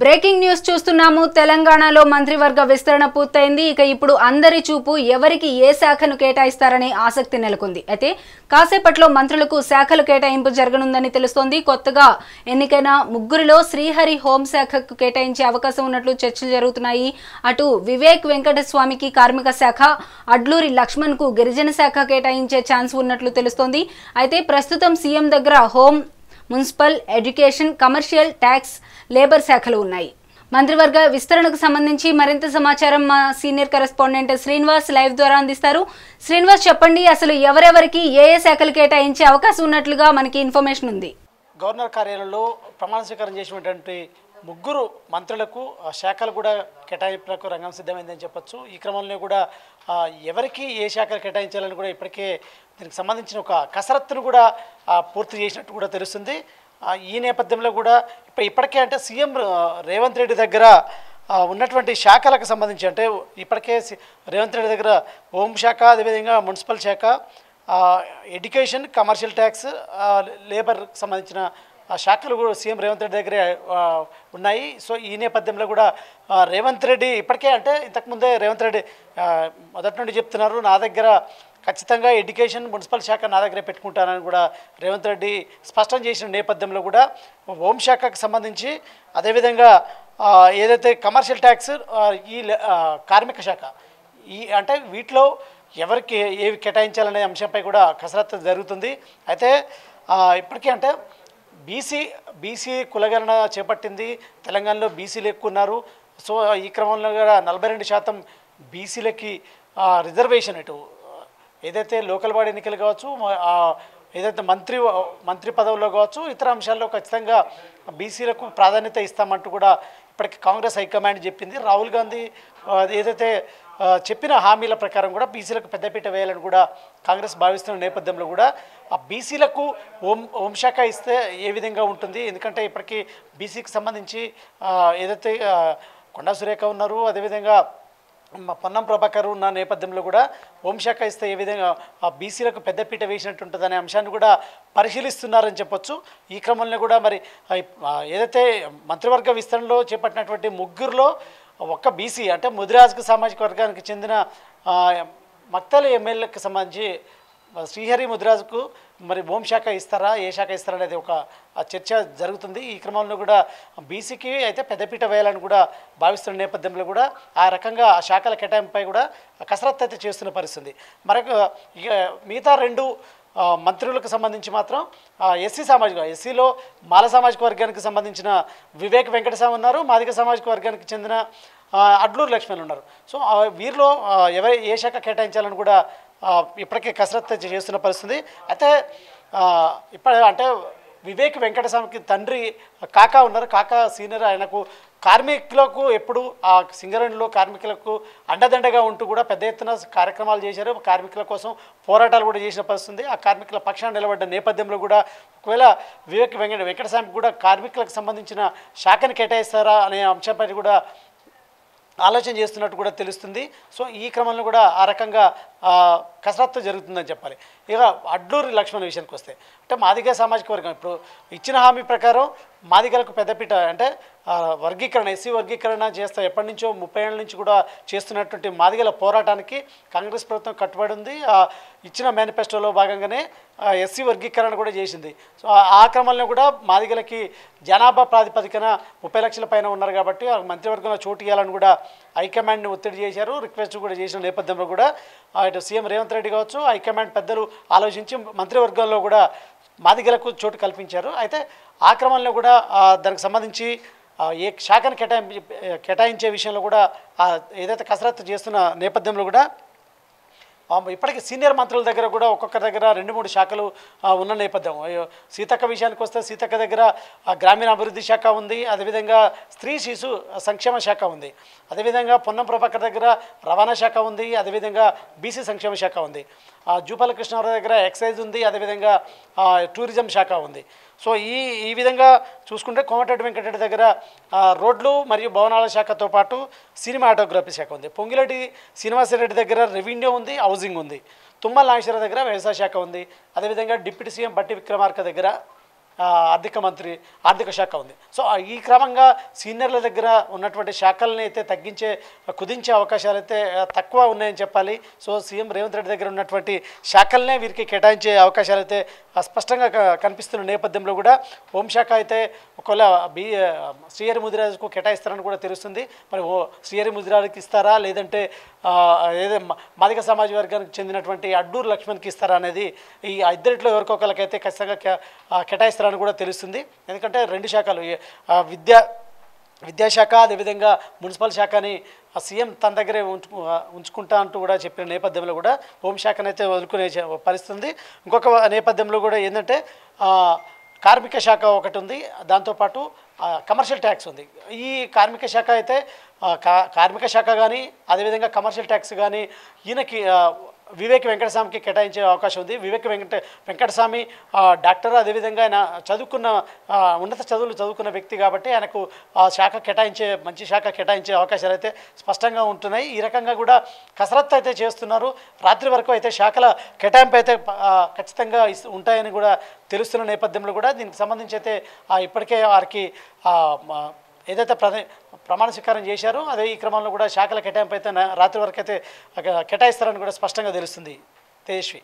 Breaking news చూస్తున్నాము. తెలంగాణలో మంత్రివర్గ విస్తరణ పూర్తయింది. ఇక ఇప్పుడు అందరి చూపు ఎవరికి ఏ శాఖను కేటాయిస్తారనే ఆసక్తి నెలకొంది. అయితే కాసేపట్లో మంత్రులకు శాఖలు కేటాయింపు జరగనుందని తెలుస్తోంది. కొత్తగా ఎన్నికైన ముగ్గురిలో శ్రీహరి హోంశాఖకు కేటాయించే అవకాశం ఉన్నట్లు చర్చలు జరుగుతున్నాయి. అటు వివేక్ వెంకటస్వామికి కార్మిక శాఖ, అడ్లూరి లక్ష్మణ్ కు గిరిజన శాఖ కేటాయించే ఛాన్స్ ఉన్నట్లు తెలుస్తోంది. అయితే ప్రస్తుతం సీఎం దగ్గర home, municipal, education, commercial, tax, labour శాఖలు ఉన్నాయి. మంత్రివర్గ విస్తరణకు సంబంధించి మరింత సమాచారం మా సీనియర్ కరెస్పాండెంట్ శ్రీనివాస్ లైవ్ ద్వారా అందిస్తారు. శ్రీనివాస్, చెప్పండి, అసలు ఎవరెవరికి ఏ ఏ శాఖలు కేటాయించే అవకాశం ఉన్నట్లుగా మనకి ఇన్ఫర్మేషన్ ఉంది? గవర్నర్ కార్యాలయంలో ప్రమాణ స్వీకారం చేసినటువంటి ముగ్గురు మంత్రులకు శాఖలు కూడా కేటాయింపులకు రంగం సిద్ధమైందని చెప్పొచ్చు. ఈ క్రమంలో కూడా ఎవరికి ఏ శాఖలు కేటాయించాలని కూడా ఇప్పటికే దీనికి సంబంధించిన ఒక కసరత్తును కూడా పూర్తి చేసినట్టు కూడా తెలుస్తుంది. ఈ నేపథ్యంలో కూడా ఇప్పటికే అంటే సీఎం రేవంత్ రెడ్డి దగ్గర ఉన్నటువంటి శాఖలకు సంబంధించి అంటే ఇప్పటికే రేవంత్ రెడ్డి దగ్గర హోంశాఖ, అదేవిధంగా మున్సిపల్ శాఖ, ఎడ్యుకేషన్, కమర్షియల్ ట్యాక్స్, లేబర్కి సంబంధించిన శాఖలు కూడా సీఎం రేవంత్ రెడ్డి దగ్గరే ఉన్నాయి. సో ఈ నేపథ్యంలో కూడా రేవంత్ రెడ్డి ఇప్పటికే అంటే ఇంతకుముందే రేవంత్ రెడ్డి మొదటి నుండి చెప్తున్నారు, నా దగ్గర ఖచ్చితంగా ఎడ్యుకేషన్, మున్సిపల్ శాఖ నా దగ్గరే పెట్టుకుంటానని కూడా రేవంత్ రెడ్డి స్పష్టం చేసిన నేపథ్యంలో కూడా హోంశాఖకు సంబంధించి అదేవిధంగా ఏదైతే కమర్షియల్ ట్యాక్స్, ఈ కార్మిక శాఖ, ఈ అంటే వీటిలో ఎవరికి ఏవి కేటాయించాలనే అంశంపై కూడా కసరత్తు జరుగుతుంది. అయితే ఇప్పటికీ అంటే బీసీ కులగణన చేపట్టింది. తెలంగాణలో బీసీలు ఎక్కువ ఉన్నారు. సో ఈ క్రమంలో కూడా 42% బీసీలకి రిజర్వేషన్ ఇటు ఏదైతే లోకల్ బాడీ ఎన్నికలు కావచ్చు, ఏదైతే మంత్రి పదవుల్లో కావచ్చు, ఇతర అంశాల్లో ఖచ్చితంగా బీసీలకు ప్రాధాన్యత ఇస్తామంటూ కూడా ఇప్పటికి కాంగ్రెస్ హైకమాండ్ చెప్పింది. రాహుల్ గాంధీ ఏదైతే చెప్పిన హామీల ప్రకారం కూడా బీసీలకు పెద్దపీట వేయాలని కూడా కాంగ్రెస్ భావిస్తున్న నేపథ్యంలో కూడా ఆ బీసీలకు హోంశాఖ ఇస్తే ఏ విధంగా ఉంటుంది? ఎందుకంటే ఇప్పటికీ బీసీకి సంబంధించి ఏదైతే కొండా సురేఖ ఉన్నారు, అదేవిధంగా పొన్నం ప్రభాకర్ ఉన్న నేపథ్యంలో కూడా హోంశాఖ ఇస్తే ఏ విధంగా ఆ బీసీలకు పెద్దపీట వేసినట్టు ఉంటుందనే అంశాన్ని కూడా పరిశీలిస్తున్నారని చెప్పొచ్చు. ఈ క్రమంలో కూడా మరి ఏదైతే మంత్రివర్గ విస్తరణలో చేపట్టినటువంటి ముగ్గురులో ఒక్క బీసీ అంటే ముదిరాజు సామాజిక వర్గానికి చెందిన మక్తలి ఎమ్మెల్యేకి సంబంధించి శ్రీహరి ముదిరాజుకు మరి హోంశాఖ ఇస్తారా, ఏ శాఖ ఇస్తారా అనేది ఒక చర్చ జరుగుతుంది. ఈ క్రమంలో కూడా బీసీకి అయితే పెద్దపీట వేయాలని కూడా భావిస్తున్న నేపథ్యంలో కూడా ఆ రకంగా ఆ శాఖల కేటాయింపుపై కూడా కసరత్తు అయితే చేస్తున్న పరిస్థితి. మరొక మిగతా రెండు మంత్రులకు సంబంధించి మాత్రం ఎస్సీలో మాల సామాజిక వర్గానికి సంబంధించిన వివేక్ వెంకటస్వామి ఉన్నారు, మాదిగ సామాజిక వర్గానికి చెందిన అడ్లూరు లక్ష్మణ్ ఉన్నారు. సో వీరిలో ఏ శాఖ కేటాయించాలని కూడా ఇప్పటికే కసరత్తు చేస్తున్న పరిస్థితి. అయితే అంటే వివేక్ వెంకటస్వామికి తండ్రి కాకా ఉన్నారు. కాకా సీనియర్, ఆయనకు కార్మికులకు ఎప్పుడు ఆ సింగరేణిలో కార్మికులకు అండదండగా ఉంటూ కూడా పెద్ద ఎత్తున కార్యక్రమాలు చేశారు. కార్మికుల కోసం పోరాటాలు కూడా చేసిన పరిస్థితి. ఆ కార్మికుల పక్షాన నిలబడ్డ నేపథ్యంలో కూడా ఒకవేళ వివేక్ వెంకటస్వామికి కూడా కార్మికులకు సంబంధించిన శాఖను కేటాయిస్తారా అనే అంశంపై కూడా ఆలోచన చేస్తున్నట్టు కూడా తెలుస్తుంది. సో ఈ క్రమంలో కూడా ఆ రకంగా కసరత్తు జరుగుతుందని చెప్పాలి. ఇక అడ్లూరి లక్ష్మణ్ విషయానికి వస్తే అంటే మాదిగ సామాజిక వర్గం ఇప్పుడు ఇచ్చిన హామీ ప్రకారం మాదిగలకు పెద్దపీట అంటే వర్గీకరణ, ఎస్సీ వర్గీకరణ చేస్తా ఎప్పటి నుంచో 30 ఏళ్ళ నుంచి కూడా చేస్తున్నటువంటి మాదిగల పోరాటానికి కాంగ్రెస్ ప్రభుత్వం కట్టుబడి ఉంది. ఇచ్చిన మేనిఫెస్టోలో భాగంగానే ఎస్సీ వర్గీకరణ కూడా చేసింది. సో ఆ క్రమంలో కూడా మాదిగలకి జనాభా ప్రాతిపదికన 30 లక్షల పైన ఉన్నారు కాబట్టి మంత్రివర్గంలో చోటు ఇవ్వాలని కూడా హైకమాండ్ని ఒత్తిడి చేశారు, రిక్వెస్ట్ కూడా చేసిన నేపథ్యంలో కూడా ఇటు సీఎం రేవంత్ రెడ్డి కావచ్చు, హైకమాండ్ పెద్దలు ఆలోచించి మంత్రివర్గంలో కూడా మాదిగలకు చోటు కల్పించారు. అయితే ఆ క్రమంలో కూడా దానికి సంబంధించి ఏ శాఖను కేటాయించే విషయంలో కూడా ఏదైతే కసరత్తు చేస్తున్న నేపథ్యంలో కూడా ఇప్పటికీ సీనియర్ మంత్రుల దగ్గర కూడా ఒక్కొక్కరి దగ్గర 2-3 శాఖలు ఉన్న నేపథ్యం. సీతక్క విషయానికి వస్తే సీతక్క దగ్గర గ్రామీణ అభివృద్ధి శాఖ ఉంది, అదేవిధంగా స్త్రీ శిశు సంక్షేమ శాఖ ఉంది, అదేవిధంగా పొన్నం ప్రభాకర్ దగ్గర రవాణా శాఖ ఉంది, అదేవిధంగా బీసీ సంక్షేమ శాఖ ఉంది, జూపల్లి కృష్ణారావు దగ్గర ఎక్సైజ్ ఉంది, అదేవిధంగా టూరిజం శాఖ ఉంది. సో ఈ విధంగా చూసుకుంటే కోమటిరెడ్డి వెంకటరెడ్డి దగ్గర రోడ్లు మరియు భవనాల శాఖతో పాటు సినిమాటోగ్రఫీ శాఖ ఉంది, పొంగిరెడ్డి శ్రీనివాసరెడ్డి దగ్గర రెవెన్యూ ఉంది, హౌసింగ్ ఉంది, తుమ్మల నాగేశ్వర దగ్గర వ్యవసాయ శాఖ ఉంది, అదేవిధంగా డిప్యూటీ సీఎం బట్టి విక్రమార్క దగ్గర ఆర్థిక శాఖ ఉంది. సో ఈ క్రమంగా సీనియర్ల దగ్గర ఉన్నటువంటి శాఖల్ని అయితే కుదించే అవకాశాలు అయితే తక్కువ ఉన్నాయని చెప్పాలి. సో సీఎం రేవంత్ రెడ్డి దగ్గర ఉన్నటువంటి శాఖలనే వీరికి కేటాయించే అవకాశాలు అయితే స్పష్టంగా కనిపిస్తున్న నేపథ్యంలో కూడా హోంశాఖ అయితే ఒకవేళ శ్రీహరి ముదిరాజుకు కేటాయిస్తారని కూడా తెలుస్తుంది. మరి శ్రీహరి ముదిరాజుకి ఇస్తారా, లేదంటే ఏదో మాదిగ సమాజ వర్గానికి చెందినటువంటి అడ్డూరు లక్ష్మణ్కి ఇస్తారా అనేది ఈ ఇద్దరిలో ఎవరికొకరికైతే ఖచ్చితంగా కేటాయిస్తారని కూడా తెలుస్తుంది. ఎందుకంటే రెండు శాఖలు విద్యాశాఖ అదేవిధంగా మున్సిపల్ శాఖని సీఎం తన దగ్గరే ఉంచుకుంటా అంటూ కూడా చెప్పిన నేపథ్యంలో కూడా హోంశాఖనైతే వదులుకునే పరిస్థితుంది. ఇంకొక నేపథ్యంలో కూడా ఏంటంటే కార్మిక శాఖ ఒకటి ఉంది, దాంతోపాటు కమర్షియల్ ట్యాక్స్ ఉంది. ఈ కార్మిక శాఖ అయితే కార్మిక శాఖ కానీ అదేవిధంగా కమర్షియల్ ట్యాక్స్ కానీ ఈయనకి వివేక్ వెంకటస్వామికి కేటాయించే అవకాశం ఉంది. వివేక్ వెంకటస్వామి డాక్టర్, అదేవిధంగా ఆయన ఉన్నత చదువులు చదువుకున్న వ్యక్తి కాబట్టి ఆయనకు ఆ శాఖ మంచి శాఖ కేటాయించే అవకాశాలు అయితే స్పష్టంగా ఉంటున్నాయి. ఈ రకంగా కూడా కసరత్తు అయితే చేస్తున్నారు. రాత్రి వరకు అయితే శాఖల కేటాయింపు అయితే ఖచ్చితంగా ఉంటాయని కూడా తెలుస్తున్న నేపథ్యంలో కూడా దీనికి సంబంధించి అయితే ఇప్పటికే వారికి ఏదైతే ప్రమాణ స్వీకారం చేశారో అదే ఈ క్రమంలో కూడా శాఖల కేటాయింపు అయితే రాత్రి వరకు అయితే కేటాయిస్తారని కూడా స్పష్టంగా తెలుస్తుంది. తేజస్వి.